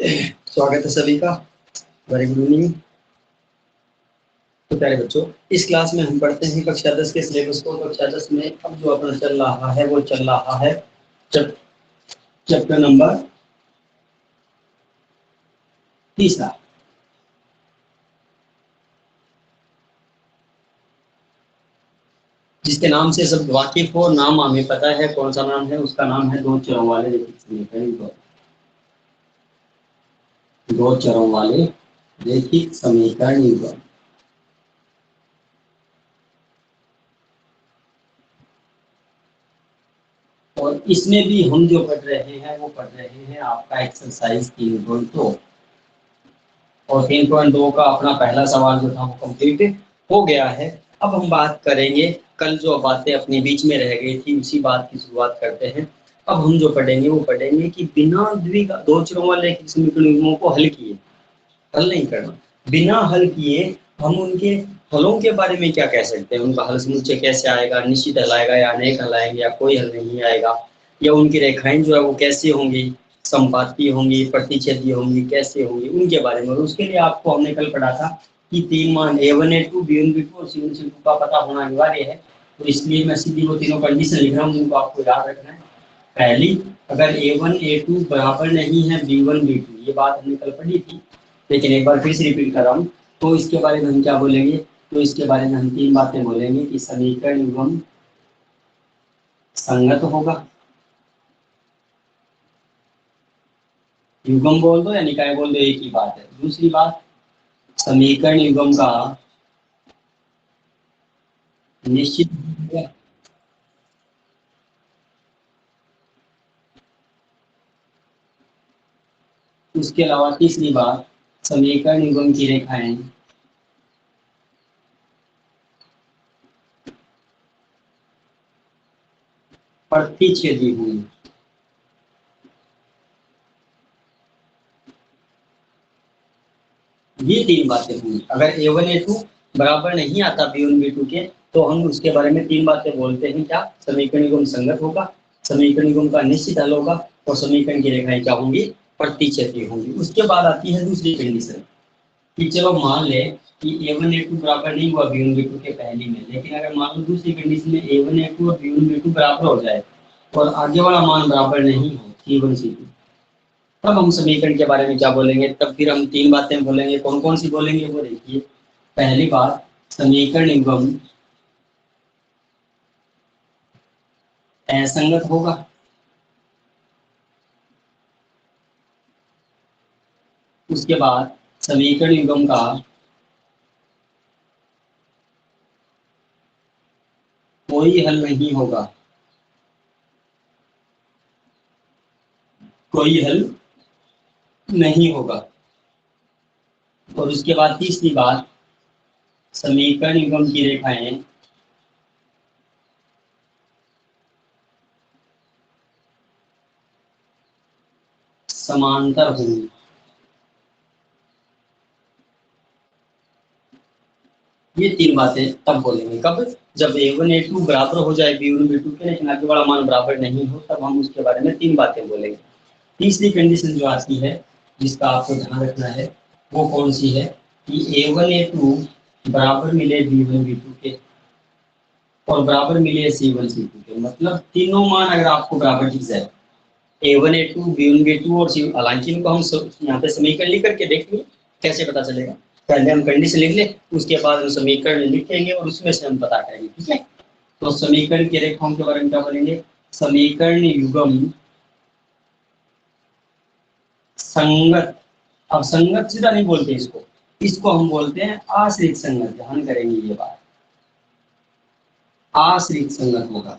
स्वागत है सभी का। Very good evening. तो प्यारे बच्चों, इस क्लास में हम पढ़ते हैं कक्षा 10 के सिलेबस को। कक्षा 10 में अब जो अपना चल रहा है वो चल रहा है चैप्टर नंबर 3, जिसके नाम से सब वाकिफ हो। नाम हमें पता है कौन सा नाम है, उसका नाम है दो चरों वाले रैखिक समीकरण। दो चरों वाले रैखिक समीकरण युग्म। और इसमें भी हम जो पढ़ रहे हैं वो पढ़ रहे हैं आपका एक्सरसाइज 3.2। और 3.2 का अपना पहला सवाल जो था वो कंप्लीट हो गया है। अब हम बात करेंगे, कल जो बातें अपने बीच में रह गई थी उसी बात की शुरुआत करते हैं। अब हम जो पढ़ेंगे वो पढ़ेंगे कि बिना दो चरों वाले समीकरणों को हल किए, हल नहीं करना, बिना हल किए हम उनके हलों के बारे में क्या कह सकते हैं। उनका हल समुच्चय कैसे आएगा, निश्चित हल आएगा या अनेक हल आएंगे या कोई हल नहीं आएगा, या उनकी रेखाएं जो है वो कैसे होंगी, संपातीय होंगी, प्रतिच्छेदीय होंगी, कैसे होंगी, उनके बारे में। और उसके लिए आपको हमने कल पढ़ा था कि तीन मान A1 A2 B1 B2 और C1 C2 का पता होना अनिवार्य है। तो इसलिए मैं सीधी वो तीनों कंडीशन लिख रहा हूँ जिनको आपको याद रखना है। पहली, अगर A1 A2 बराबर नहीं है B1 B2, ये बात हमने कल पढ़ी थी, लेकिन एक बार फिर से रिपीट कर रहा हूँ। तो इसके बारे में हम क्या बोलेंगे, तो इसके बारे में हम तीन बातें बोलेंगे कि समीकरण युग्म संगत होगा। युग्म बोल दो या निकाय बोल दो, एक ही बात है। दूसरी बात, समीकरण युग्म का निश्चित होगा। उसके अलावा तीसरी बात, समीकरण युग्म की रेखाएं प्रतिच्छेदी हुई। ये तीन बातें हुई। अगर A1 A2 बराबर नहीं आता B1 B2 के, तो हम उसके बारे में तीन बातें बोलते हैं। क्या? समीकरण युग्म संगत होगा, समीकरण युग्म का निश्चित हल होगा, और समीकरण की रेखाएं क्या होंगी, प्रतिच्छेदी होंगी। उसके बाद आती है दूसरी कंडीशन कि चलो मान ले कि A1 A2 बराबर नहीं हुआ B1 B2 के पहली में, लेकिन अगर मान लो दूसरी कंडीशन में A1 A2 और B1 B2 बराबर हो जाए और आगे वाला मान बराबर नहीं हो C1 C2, तब हम समीकरण के बारे में क्या बोलेंगे। तब फिर हम तीन बातें बोलेंगे। कौन कौन सी बोलेंगे वो देखिए। पहली बात, समीकरण युग्म असंगत होगा। उसके बाद समीकरण युग्म का कोई हल नहीं होगा। कोई हल नहीं होगा। और उसके बाद तीसरी बात, समीकरण युग्म की रेखाएं समांतर होंगी। ये तीन बातें तब बोलेंगे। कब? जब A1 A2 बराबर हो जाए B1 B2 के, लेकिन आगे वाला मान बराबर नहीं हो, तब हम उसके बारे में तीन बातें बोलेंगे। तीसरी कंडीशन जो आती है जिसका आपको ध्यान रखना है वो कौन सी है कि A1 A2 बराबर मिले B1 B2 के और बराबर मिले C1 C2 के। मतलब तीनों मान अगर आपको बराबर दिख जाए, A1 A2 B1 B2 और C, हालांकि इनको हम यहाँ पे समीकरण लिख करके देखेंगे कैसे पता चलेगा। पहले हम कंडीशन लिख ले, उसके बाद हम समीकरण लिखेंगे और उसमें से हम पता करेंगे। ठीक है? तो समीकरण की रेखाओं के बारे में क्या बोलेंगे, समीकरण युग्म संगत। अब संगत सीधा नहीं बोलते इसको, इसको हम बोलते हैं आश्रित संगत। ध्यान करेंगे ये बात, आश्रित संगत होगा।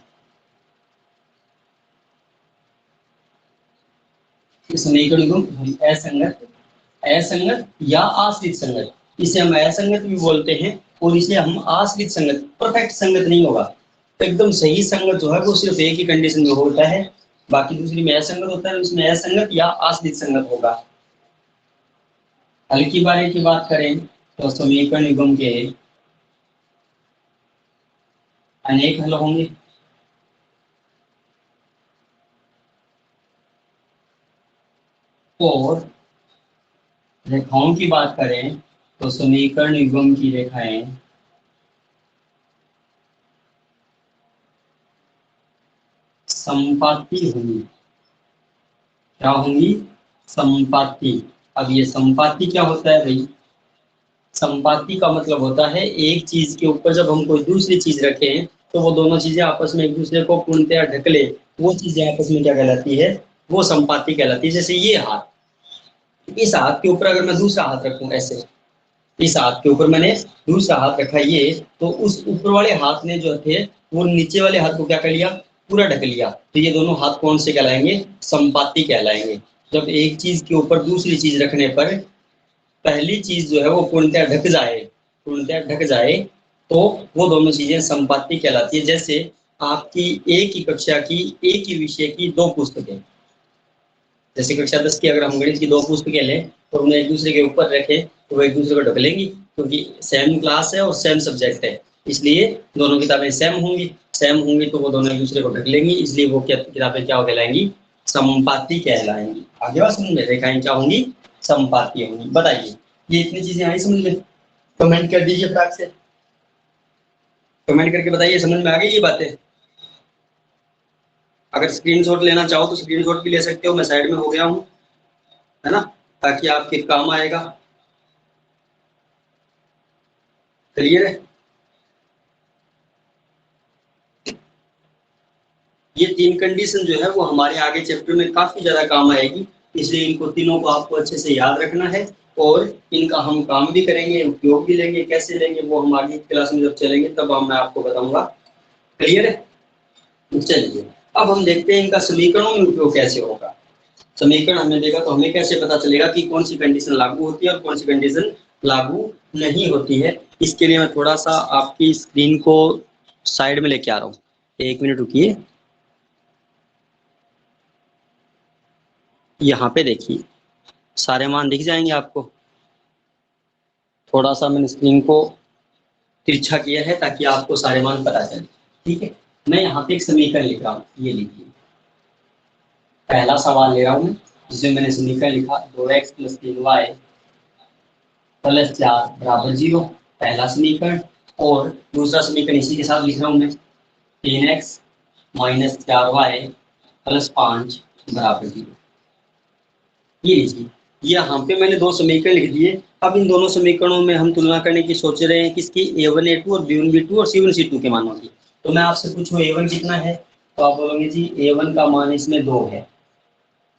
समीकरण युग्म असंगत, असंगत या आश्रित संगत, इसे हम असंगत भी बोलते हैं और इसे हम आश्रित संगत। परफेक्ट संगत नहीं होगा, तो एकदम सही संगत जो है वो सिर्फ एक ही कंडीशन में होता है, बाकी दूसरी में असंगत होता है। उसमें असंगत या आश्रित संगत होगा। हल की बारे की बात करें तो समीकरण युग्म के अनेक हल होंगे। और रेखाओं की बात करें तो समीकरण युग्म की रेखाएं संपाती होंगी। क्या होंगी? संपाती। अब ये संपाती क्या होता है भाई? संपाती का मतलब होता है एक चीज के ऊपर जब हम कोई दूसरी चीज रखें तो वो दोनों चीजें आपस में एक दूसरे को पूर्णतया ढक ले, वो चीजें आपस में क्या कहलाती है? वो संपाती कहलाती है। जैसे ये हाथ, इस हाथ के ऊपर अगर मैं दूसरा हाथ रखूं ऐसे, इस हाथ के ऊपर मैंने दूसरा हाथ रखा ये, तो उस ऊपर वाले हाथ ने जो थे वो नीचे वाले हाथ को क्या कर लिया? पूरा ढक लिया। तो ये दोनों हाथ कौन से कहलाएंगे? संपाती कहलाएंगे। जब एक चीज के ऊपर दूसरी चीज रखने पर पहली चीज जो है वो पूर्णतः ढक जाए, पूर्णतः ढक जाए, तो वो दोनों चीजें संपाती कहलाती है। जैसे आपकी एक ही कक्षा की, एक ही विषय की दो पुस्तकें, जैसे कक्षा 10 की अगर हम गणित की दो पुस्तकें लें और उन्हें एक दूसरे के ऊपर रखें तो वो एक दूसरे को ढक लेंगी, क्योंकि सेम क्लास है और सेम सब्जेक्ट है, इसलिए दोनों किताबें सेम होंगी। सेम होंगी तो वो दोनों एक दूसरे को ढक लेंगी, इसलिए वो क्या किताबें क्या कहलाएंगी? संपाती कहलाएंगी। आगे बात समझ में? रेखाएं क्या होंगी? संपाती होंगी। बताइए, ये इतनी चीजें आई समझ में? कमेंट कर दीजिए फटाक से, कमेंट करके बताइए समझ में आ गई ये बातें। अगर स्क्रीनशॉट लेना चाहो तो स्क्रीनशॉट भी ले सकते हो, मैं साइड में हो गया हूँ, है ना, ताकि आपके काम आएगा। क्लियर है? ये तीन कंडीशन जो है वो हमारे आगे चैप्टर में काफी ज्यादा काम आएगी, इसलिए इनको तीनों को आपको अच्छे से याद रखना है और इनका हम काम भी करेंगे, उपयोग भी लेंगे। कैसे लेंगे वो हम आगे क्लास में जब चलेंगे तब मैं आपको बताऊंगा। क्लियर है? चलिए, अब हम देखते हैं इनका समीकरणों में उपयोग कैसे होगा। समीकरण हमने देखा तो हमें कैसे पता चलेगा कि कौन सी कंडीशन लागू होती है और कौन सी कंडीशन लागू नहीं होती है। इसके लिए मैं थोड़ा सा आपकी स्क्रीन को साइड में लेके आ रहा हूँ, एक मिनट रुकिए। यहाँ पे देखिए, सारे मान दिख जाएंगे आपको। थोड़ा सा मैंने स्क्रीन को तिरछा किया है ताकि आपको सारे मान पता चले। ठीक है, मैं यहाँ पे एक समीकरण लिख रहा हूँ, ये लिखिए। पहला सवाल ले रहा हूँ मैं, जिसमें मैंने समीकरण लिखा 2x + 3y + 4 = 0, पहला समीकरण। और दूसरा समीकरण इसी के साथ लिख रहा हूँ मैं, 3x - 4y + 5 = 0। ये लीजिए, यहाँ पे मैंने दो समीकरण लिख दिए। अब इन दोनों समीकरणों में हम तुलना करने की सोच रहे हैं किसकी? a1 a2 और b1 b2 और c1 c2 के मानों की। तो मैं आपसे पूछूं a1 कितना है, तो आप बोलोगे जी a1 का मान इसमें 2 है।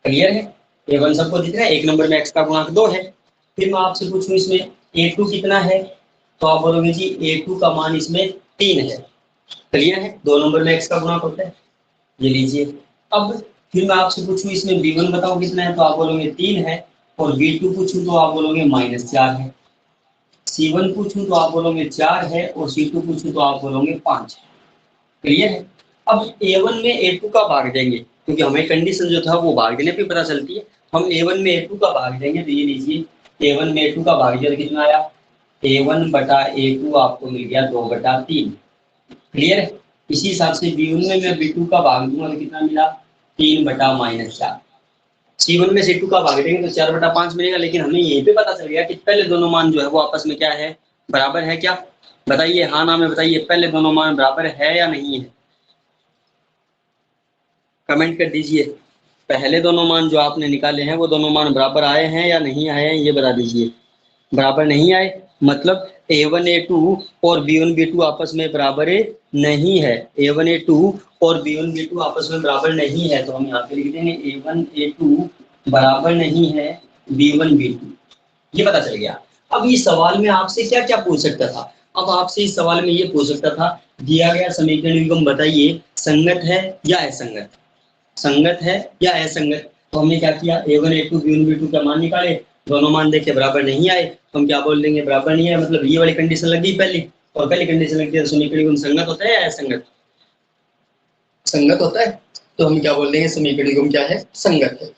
क्लियर है? a1 सबको दिख रहा है, एक नंबर में x का गुणांक 2 है। फिर मैं आपसे पूछूं इसमें a2 कितना है, तो आप बोलोगे जी a2 का मान इसमें 3 है। क्लियर है? दो नंबर में x का गुणांक होता है। ये लीजिए। अब फिर मैं आपसे पूछूं इसमें b1 बताओ कितना है, तो आप बोलोगे 3 है। और b2 पूछूं तो आप बोलोगे -4 है। c1 पूछूं तो आप बोलोगे 4 है और c2 पूछूं तो आप बोलोगे 5 है। क्लियर है? अब a1 में a2 का भाग देंगे, क्योंकि हमें कंडीशन जो था वो भाग देने पे पता चलती है। हम a1 में a2 का भाग देंगे, तो ये लीजिए a1 में a2 का भाग दिया तो कितना आया? a1 बटा a2 आपको मिल गया 2/3। क्लियर है? इसी हिसाब से b1 में मैं b2 का भाग दूंगा तो कितना मिला? 3/-4। c1 में c2 का भाग देंगे तो 4/5 मिलेगा। लेकिन हमें यहीं पे पता चल गया कि पहले दोनों मान जो है वो आपस में क्या है? बराबर है क्या? बताइए, हाँ ना में बताइए, पहले दोनों मान बराबर है या नहीं है? कमेंट कर दीजिए। पहले दोनों मान जो आपने निकाले हैं वो दोनों मान बराबर आए हैं या नहीं आए हैं, ये बता दीजिए। बराबर नहीं आए, मतलब a1 a2 और b1 b2 आपस में बराबर नहीं है। a1 a2 और b1 b2 आपस में बराबर नहीं है, तो हम यहाँ पे लिख देंगे a1 a2 बराबर नहीं है b1 b2। ये पता चल गया। अब इस सवाल में आपसे क्या क्या पूछ सकता था? अब आपसे इस सवाल में ये पूछ सकता था, दिया गया समीकरण युग्म बताइए संगत है या असंगत, संगत है या असंगत। तो हमने क्या किया, a1 a2 b1 b2 का मान निकाले, दोनों मान देखे बराबर नहीं आए, तो हम क्या बोल देंगे? बराबर नहीं है, मतलब ये वाली कंडीशन लग गई पहली। और पहली कंडीशन लग गई, समीकरण युग्म संगत होता है या असंगत? संगत होता है। तो हम क्या बोल देंगे? समीकरण युग्म क्या है? संगत है।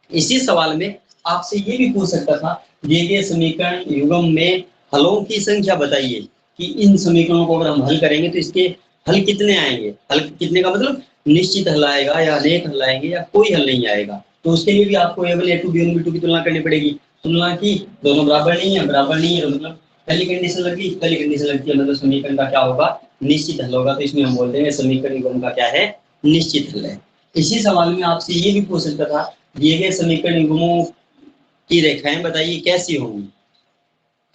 इसी सवाल में आपसे ये भी पूछ सकता था, दिए गए समीकरण युग्म में हलों की संख्या बताइए, कि इन समीकरणों को अगर हम हल करेंगे तो इसके हल कितने आएंगे। हल कितने का मतलब निश्चित हल आएगा या अनेक हल आएंगे या कोई हल नहीं आएगा। तो उसके लिए भी आपको a1 a2 b1 b2 की तुलना करनी पड़ेगी। तुलना की, दोनों बराबर नहीं है, बराबर नहीं है तो मतलब पहली कंडीशन लगी, पहली कंडीशन लगती है मतलब समीकरण का क्या होगा, निश्चित हल होगा। तो इसमें हम बोल देंगे समीकरण युग्म का क्या है, निश्चित हल है। इसी सवाल में आपसे ये भी पूछ सकता था, दिए गए समीकरण युग्मों की रेखाएं बताइए कैसी होंगी,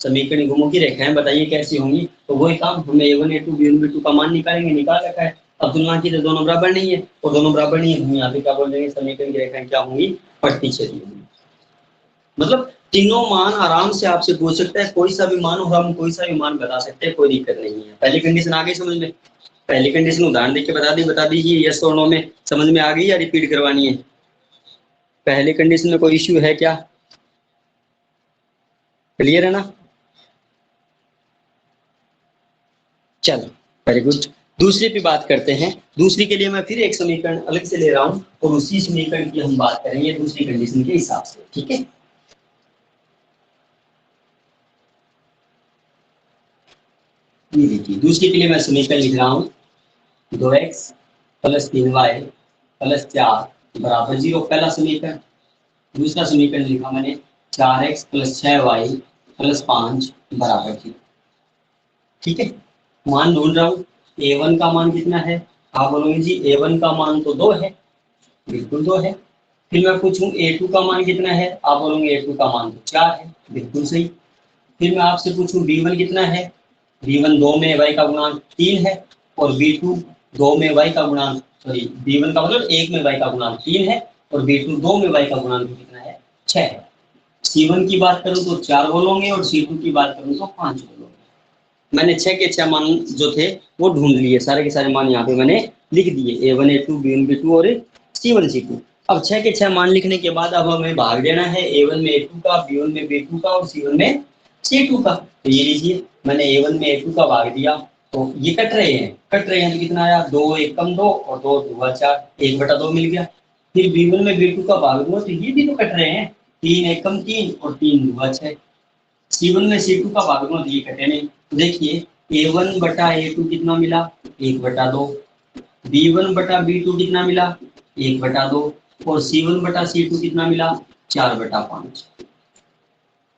समीकरण युग्मों की रेखाएं बताइए कैसी होंगी। तो वही काम हमें a1 a2 b1 b2 का मान निकालेंगे, निकाल रखा है। अब तुलना की तो दोनों बराबर नहीं है, और दोनों बराबर नहीं है हम यहाँ पे क्या बोल देंगे, समीकरण की रेखाएं क्या होंगी, प्रतिच्छेदी होंगी। मतलब तीनों मान आराम से आपसे पूछ सकते हैं, कोई सा भी मान हो, हम कोई सा भी मान बता सकते हैं, कोई दिक्कत नहीं है। पहली कंडीशन आ गई समझ में, पहली कंडीशन उदाहरण देख के बता दीजिए यस और नो में, समझ में आ गई या रिपीट करवानी है। पहली कंडीशन में कोई इश्यू है क्या, क्लियर है ना। चलो वेरी गुड। दूसरे पे बात करते हैं। दूसरी के लिए मैं फिर एक समीकरण अलग से ले रहा हूं और उसी समीकरण की हम बात करेंगे दूसरी कंडीशन के हिसाब से, ठीक है। ये देखिए दूसरी के लिए मैं समीकरण लिख रहा हूँ, 2x प्लस 3y प्लस 4 बराबर 0, पहला समीकरण। दूसरा समीकरण लिखा मैंने 4x प्लस 6y प्लस 5 बराबर 0, ठीक है। मान ढूंढ रहा हूँ, a1 का मान कितना है, आप बोलोगे जी a1 का मान तो 2 है, बिल्कुल 2 है। फिर मैं पूछूं a2 का मान कितना है, आप बोलोगे a2 का मान तो 4 है, बिल्कुल सही। फिर मैं आपसे पूछूं b1 कितना है, b1 2 में y का गुणांक 3 है, और b2 2 में y का गुणांक, सॉरी b1 का मतलब 1 में y का गुणांक 3 है, और b2 2 में y का गुणांक कितना है, 6 है। c1 की बात करूं तो 4 बोलोगे, और c2 की बात करूं तो 5 बोलोगे। मैंने 6 के 6 मान जो थे वो ढूंढ लिए, सारे के सारे मान यहाँ पे मैंने लिख दिए, a1 a2 b1 b2 और c1 c2। अब 6 के 6 मान लिखने के बाद अब हमें भाग देना है a1 में a2 का, b1 में b2 का और c1 में c2 का। तो ये लीजिए मैंने a1 में a2 का भाग दिया, तो ये कट रहे हैं तो कितना आया, 2 1 कम 2 और 2 2 4, 1/2 मिल गया। फिर b1 में b2 का भाग दूंगा तो ये भी तो कट रहे हैं, 3 1 कम 3 और 3 2 6। C1 में C2 का भागफल दिए कटे नहीं, तो देखिए A1 बटा A2 कितना मिला, 1/2। B1 बटा B2 कितना मिला, 1/2। और C1 बटा C2 कितना मिला, 4/5।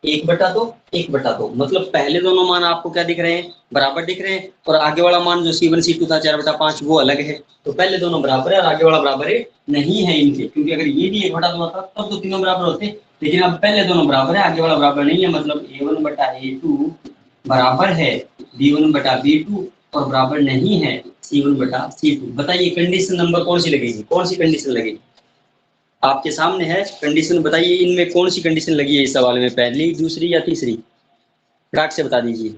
1/2 1/2, मतलब पहले दोनों मान आपको क्या दिख रहे हैं, बराबर दिख रहे हैं, और आगे वाला मान जो C1 C2 था 4/5 वो अलग है। तो पहले दोनों बराबर है और आगे वाला बराबर है नहीं है इनके, क्योंकि अगर ये भी 1/2 होता तब तो तीनों बराबर होते, लेकिन अब पहले दोनों बराबर है, आगे वाला बराबर नहीं है, मतलब A1 बटा A2 बराबर है B1 बटा B2 और बराबर नहीं है C1 बटा C2। बताइए कंडीशन नंबर कौन सी लगेगी, कौन सी कंडीशन लगेगी, आपके सामने है कंडीशन, बताइए इनमें कौन सी कंडीशन लगी है इस सवाल में, पहली दूसरी या तीसरी, फटाक से बता दीजिए।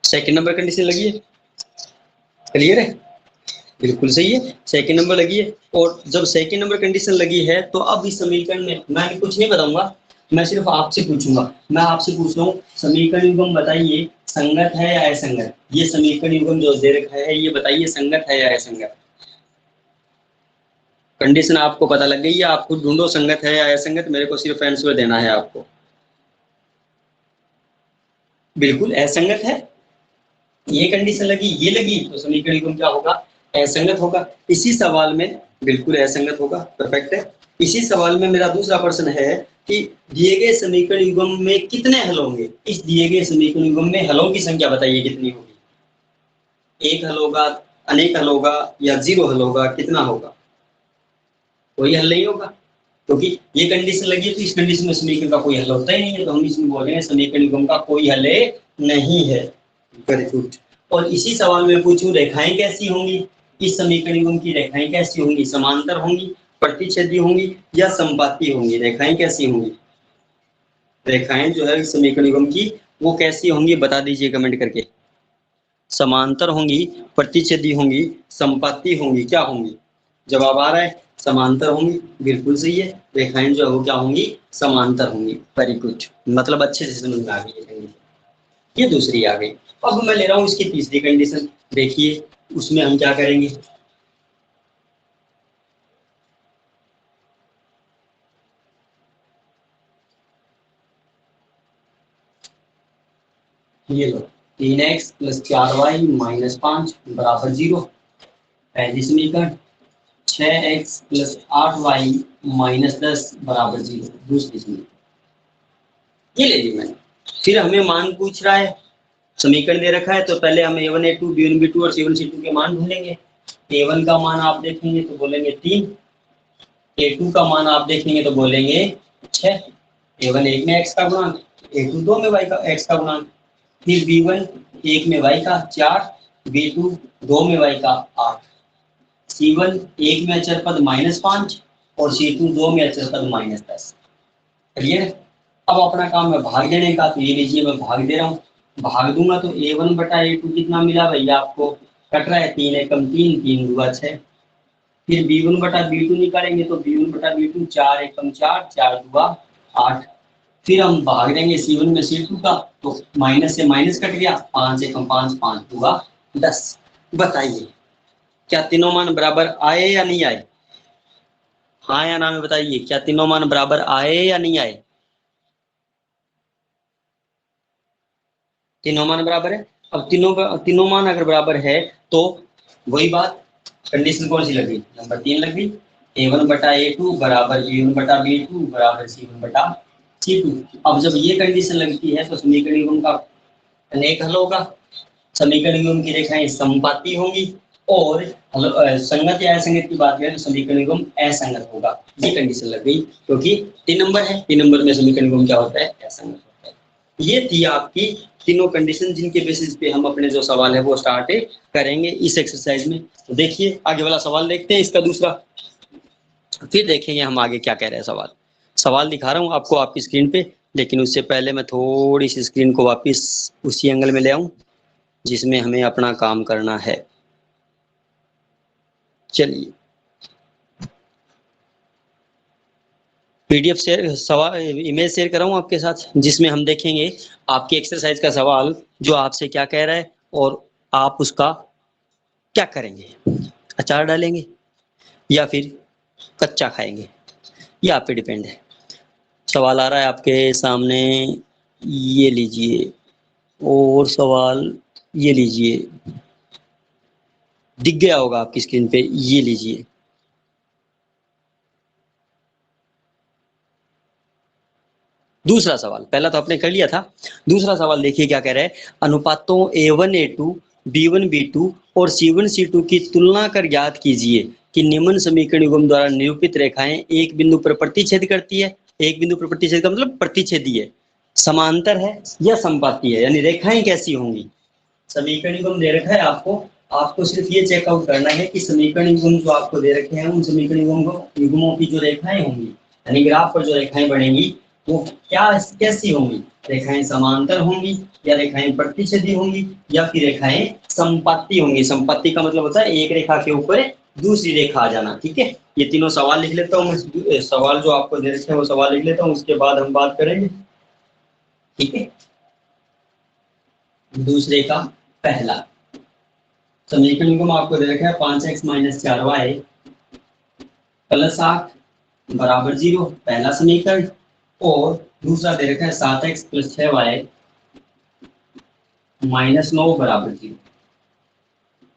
सेकंड नंबर कंडीशन लगी है, क्लियर है, बिल्कुल सही है, सेकंड नंबर लगी है। और जब सेकंड नंबर कंडीशन लगी है तो अब इस समीकरण में मैं कुछ नहीं बताऊंगा, मैं सिर्फ आपसे पूछूंगा। मैं आपसे पूछ रहा हूँ समीकरण युग्म बताइए संगत है या असंगत, ये समीकरण युग्म जो दे रखा है ये बताइए संगत है या असंगत। कंडीशन आपको पता लग गई है, आप खुद ढूंढो संगत है या असंगत, मेरे को सिर्फ आंसर देना है आपको। बिल्कुल असंगत है, ये कंडीशन लगी, ये लगी तो समीकरण युग्म क्या होगा, असंगत होगा। इसी सवाल में बिल्कुल असंगत होगा, परफेक्ट है। इसी सवाल में मेरा दूसरा प्रश्न है कि दिए गए समीकरण युग्म में कितने हल होंगे, इस दिए गए समीकरण युग्म में हलों की संख्या बताइए कितनी होगी, एक हल होगा, अनेक हल होगा या जीरो हल होगा, कितना होगा, कोई हल नहीं होगा, क्योंकि ये कंडीशन लगी है तो इस कंडीशन में समीकरण का कोई हल होता ही नहीं है, तो हम इसमें बोलेंगे समीकरण युग्म का कोई हल नहीं है। Very good. और इसी सवाल में पूछूं रेखाएं कैसी होंगी, इस समीकरण युग्म की रेखाएं कैसी होंगी, समांतर होंगी, प्रतिच्छेदी होंगी या संपाती होंगी, रेखाएं कैसी होंगी, रेखाएं जो है इस समीकरण युग्म की वो कैसी होंगी बता दीजिए कमेंट करके। समांतर होंगी, प्रतिच्छेदी होंगी, संपाती होंगी, क्या होंगी, जवाब आ रहा है समांतर होंगी, बिल्कुल सही है। रेखाएं जो है वो क्या होंगी, समांतर होंगी, वेरी गुड, मतलब अच्छे से समझ में आ गई है। ये दूसरी आ गई। अब मैं ले रहा हूँ इसकी तीसरी कंडीशन, देखिए उसमें हम क्या करेंगे, ये लो 3x प्लस 4y माइनस 5 बराबर 0, पहली समीकरण। 6x प्लस 8y माइनस 10 बराबर 0, दूसरी चीज ये ले ली मैंने। फिर हमें मान पूछ रहा है, समीकरण दे रखा है, तो पहले हम a1 a2 b1 b2 और c1 c2 के मान ढूंढेंगे। a1 का मान आप देखेंगे तो बोलेंगे 3, a2 का मान आप देखेंगे तो बोलेंगे 6, a1 1 में x का गुणांक, a2 2 में y का x का गुणांक, फिर b1 1 में y का 4, b2 2 में y का 8, c1 1 में अचर पद -5 और c2 2 में अचर पद -10। क्लियर? अब अपना काम है भाग देने का, तो ये लीजिए मैं भाग दे रहा हूँ। भाग दूंगा तो a1 बटा a2 कितना मिला भैया आपको, कट रहा है 3 एकम 3, 3 दूगा 6। फिर b1 बटा b2 निकालेंगे तो b1 बटा b2 4 एकम 4, 4 दूगा 8। फिर हम भाग देंगे c1 में c2 का, तो माइनस से माइनस कट गया, 5 एकम 5, 5 दूगा 10। बताइए क्या तीनों मान बराबर आए या नहीं आए? हाँ या ना में बताइए, क्या तीनों मान बराबर आए या नहीं आए? तीनों मान बराबर है। अब तीनों मान अगर बराबर है तो वही बात, कंडीशन कौन सी लगी, नंबर 3 लग गई। a1 बटा a2 बराबर b1 बटा b2 बराबर c1 बटा c2। अब जब ये कंडीशन लगती है तो समीकरण युग्म का अनेक हल होगा, समीकरण युग्म की रेखाएं समपाती होंगी, और संगत या असंगत की बात करें तो समीकरण युग्म असंगत होगा। ये कंडीशन लग गई, क्योंकि 3 नंबर है, 3 नंबर में समीकरण युग्म क्या होता है, असंगत होता है। ये थी आपकी तीनों कंडीशन, जिनके बेसिस पे हम अपने जो सवाल है वो स्टार्ट करेंगे इस एक्सरसाइज में। तो देखिए आगे वाला सवाल देखते हैं, इसका दूसरा, फिर देखेंगे हम आगे क्या कह रहे हैं। सवाल दिखा रहा हूँ आपको आपकी स्क्रीन पे, लेकिन उससे पहले मैं थोड़ी सी स्क्रीन को वापस उसी एंगल में ले आऊं जिसमें हमें अपना काम करना है। चलिए पीडीएफ शेयर, सवाल इमेज शेयर कर रहा हूँ आपके साथ, जिसमें हम देखेंगे आपकी एक्सरसाइज का सवाल जो आपसे क्या कह रहा है और आप उसका क्या करेंगे। अचार डालेंगे या फिर कच्चा खाएंगे, ये आप पे डिपेंड है। सवाल आ रहा है आपके सामने, ये लीजिए, और सवाल ये लीजिए, दिख गया होगा आपकी स्क्रीन पे, ये लीजिए। दूसरा सवाल, पहला तो आपने कर लिया था, दूसरा सवाल देखिए क्या कह रहा है। अनुपातों a1 a2 b1 b2 और c1 c2 की तुलना कर ज्ञात कीजिए कि निम्न समीकरण युग्म द्वारा निरूपित रेखाएं एक बिंदु पर प्रतिच्छेद करती है। एक बिंदु पर प्रतिच्छेद का मतलब प्रतिच्छेदी है, समांतर है या समपाती है, यानी रेखाएं कैसी होंगी। समीकरण युग्म दे रखा है आपको, आपको सिर्फ ये चेकआउट करना है कि समीकरण युग्म जो आपको दे रखे हैं उन समीकरण युग्मों की जो रेखाएं होंगी, यानी ग्राफ पर जो रेखाएं बनेंगी वो क्या कैसी होंगी, रेखाएं समांतर होंगी या रेखाएं प्रतिच्छेदी होंगी या फिर रेखाएं संपत्ति होंगी। संपत्ति का मतलब होता है एक रेखा के ऊपर दूसरी रेखा आ जाना। ठीक है, ये तीनों सवाल लिख लेता हूँ मैं, सवाल जो आपको दे रखे हैं वो सवाल लिख लेता हूँ, उसके बाद हम बात करेंगे। ठीक है, दूसरे का पहला समीकरण युग्म आपको दे रखा है 5x माइनस 4y प्लस 8 बराबर 0, पहला समीकरण। और दूसरा दे रखा है 7x प्लस 6y माइनस 9 बराबर 0।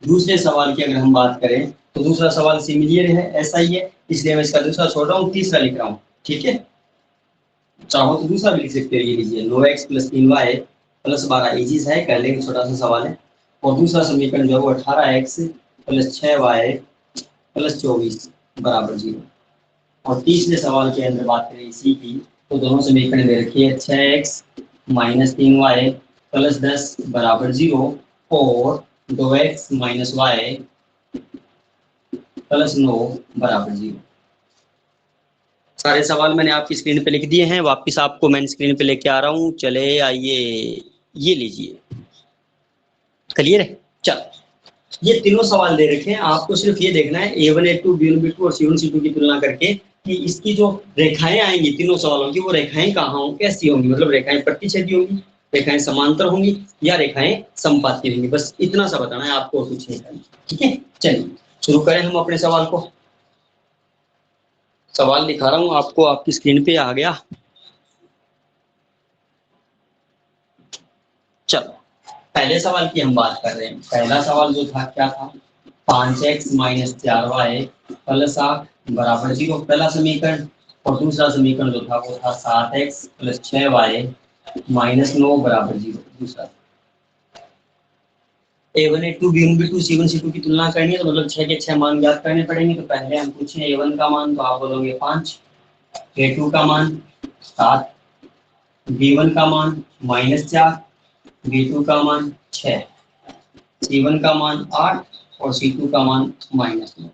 दूसरे सवाल की अगर हम बात करें तो दूसरा सवाल सिमिलर है, ऐसा ही है, इसलिए मैं इसका दूसरा छोड़ रहा हूँ, तीसरा लिख रहा हूँ। ठीक है, चाहो तो दूसरा भी लिख सकते हो, ये लीजिए 9x plus 3y plus 12, easy है, कर लेंगे, छोटा सा सवाल है। और दूसरा समीकरण जो है वो 18x प्लस 6y प्लस 24 बराबर 0। और तीसरे सवाल के अंदर बात करें इसी की, तो दोनों समीकरण दे रखी है 6x माइनस 3y प्लस 10 बराबर 0 और 2x माइनस y प्लस 9 बराबर 0। सारे सवाल मैंने आपकी स्क्रीन पे लिख दिए हैं, वापस आपको मैं स्क्रीन पे लेके आ रहा हूँ। चले आइए, ये लीजिए, क्लियर है। चल, ये तीनों सवाल दे रखे हैं, आपको सिर्फ ये देखना है a1 a2 b1 b2 और c1 c2 की तुलना करके कि इसकी जो रेखाएं आएंगी तीनों सवालों की, वो रेखाएं कहाँ होंगी, कैसी होंगी, मतलब रेखाएं प्रतिच्छेदी होंगी, रेखाएं समांतर होंगी या रेखाएं समपाती होंगी। बस इतना सा बताना है आपको, कुछ नहीं करना। ठीक है, चलिए शुरू करें हम अपने सवाल को। सवाल दिखा रहा हूँ आपको, आपकी स्क्रीन पे आ गया। चलो पहले सवाल की हम बात कर रहे हैं। पहला सवाल जो था क्या था, 5x माइनस 4y प्लस 8 बराबर 0 पहला समीकरण। और दूसरा समीकरण जो था वो था 7x प्लस 6y माइनस 9 बराबर 0 दूसरा। A1 A2 B1 B2 C1 C2 की तुलना करनी है तो मतलब 6 के 6 मान ज्ञात करने पड़ेंगे। तो पहले हम पूछें A1 का मान, तो आप बोलोगे 5, A2 का मान 7, B1 का मान -4, B2 का मान 6, C1 का मान 8 और C2 का मान -9।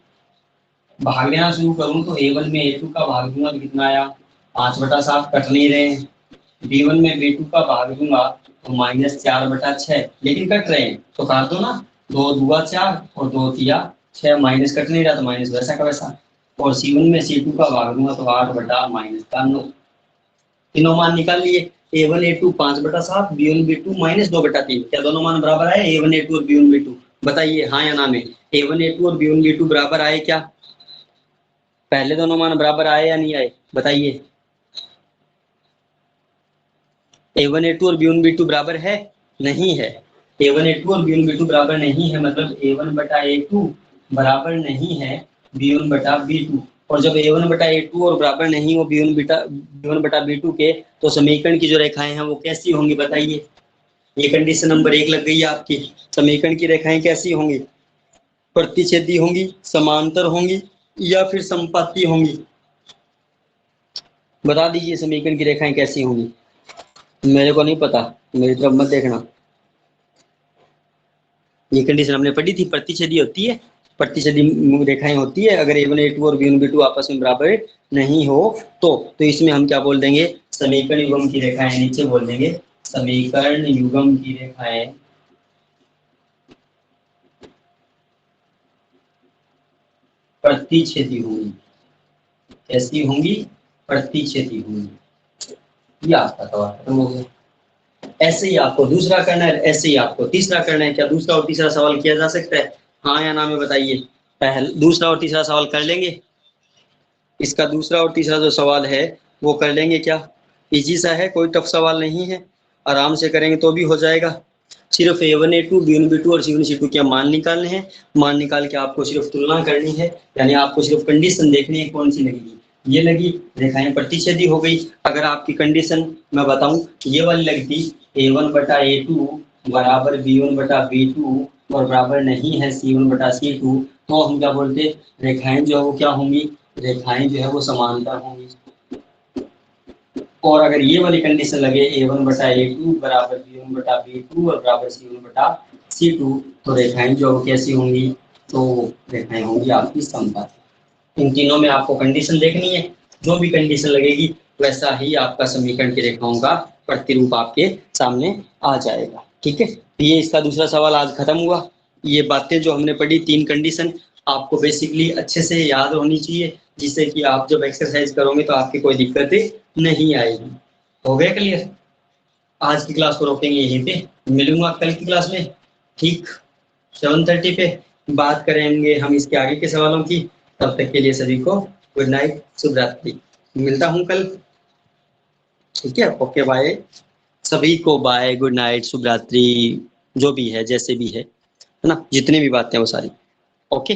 भाग लेना शुरू करूं तो A1 में A2 का भाग दूंगा तो कितना आया, 5/7 कट नहीं रहे हैं। B1 में B2 का भाग दूंगा तो -4/6, लेकिन कट रहे हैं तो काट दो ना, 2 दूगा 4 और 2 तिया 6, माइनस कट नहीं रहा तो माइनस वैसा का वैसा। और C1 में C2 का भाग दूंगा तो 8/-9। तीनों मान निकाल लिए। A1 A2 5/7, B1 B2 -2/3। क्या दोनों मान बराबर आए A1 A2 और B1 B2? बताइए हाँ या ना में। A1 A2 और B1 B2 बराबर आए क्या? पहले दोनों मान बराबर आए या नहीं आए बताइए। A1 A2 और B1 B2 बराबर है? नहीं है। A1 A2 और B1 B2 बराबर नहीं है, मतलब A1/A2 बराबर नहीं है B1/B2। और जब A1/A2 और बराबर नहीं हो B1/B2 के, तो समीकरण की जो रेखाएं हैं वो कैसी होंगी बताइए। ये कंडीशन नंबर 1 लग गई है आपकी। समीकरण की रेखाएं कैसी होंगी? प्रतिच्छेदी होंगी, समांतर होंगी या फिर संपाती होंगी? बता दीजिए समीकरण की रेखाएं कैसी होंगी। मेरे को नहीं पता, मेरी तरफ मत देखना। ये कंडीशन हमने पढ़ी थी, प्रतिच्छेदी होती है, प्रतिच्छेदी रेखाएं होती है अगर A1 A2 और B1 B2 आपस में बराबर नहीं हो तो इसमें हम क्या बोल देंगे, समीकरण युग्म की रेखाएं। नीचे बोल देंगे समीकरण युग्म की रेखाएं प्रतिच्छेदी होंगी। कैसी होंगी? प्रतिच्छेदी होंगी। ये आपका सवाल खत्म हो गया। ऐसे ही आपको दूसरा करना है, ऐसे ही आपको तीसरा करना है। क्या दूसरा और तीसरा सवाल किया जा सकता है? हाँ या ना में बताइए। पहले दूसरा और तीसरा सवाल कर लेंगे। इसका दूसरा और तीसरा जो सवाल है वो कर लेंगे क्या? इजी सा है, कोई टफ सवाल नहीं है, आराम से करेंगे तो भी हो जाएगा। सिर्फ A1 A2 B1 B2 और C1 C2 के मान निकालने हैं। मान निकाल के आपको सिर्फ तुलना करनी है, यानी आपको सिर्फ कंडीशन देखनी है कौन सी लगेगी। ये लगी, रेखाएं प्रतिच्छेदी हो गई। अगर आपकी कंडीशन मैं बताऊं ये वाली लगती, A1/A2 बराबर B1/B2 और बराबर नहीं है C1/C2, तो हम क्या बोलते, रेखाएं जो है वो क्या होंगी, रेखाएं जो है वो समांतर होंगी। और अगर ये वाली कंडीशन लगे A1/A2 बराबर B1/B2 और बराबर C1/C2, तो रेखाएं जो कैसी होंगी, तो रेखाएं होंगी आपकी समपाती। इन तीनों में आपको कंडीशन देखनी है, जो भी कंडीशन लगेगी वैसा ही आपका समीकरण की रेखाओं का प्रतिरूप आपके सामने आ जाएगा। ठीक है, ये इसका दूसरा सवाल आज खत्म हुआ। ये बातें जो हमने पढ़ी, 3 कंडीशन आपको बेसिकली अच्छे से याद होनी चाहिए, जिससे कि आप जब एक्सरसाइज करोगे तो आपकी कोई दिक्कत नहीं आएगी। हो गया क्लियर? आज की क्लास को रोकेंगे यहीं पे, मिलूंगा कल की क्लास में ठीक 7:30 पे। बात करेंगे हम इसके आगे के सवालों की। तब तक के लिए सभी को गुड नाइट, शुभ रात्रि। मिलता हूं कल। ठीक है, ओके बाय। सभी को बाय, गुड नाइट, शुभ रात्रि, जो भी है जैसे भी है ना, जितनी भी बातें हैं वो सारी ओके।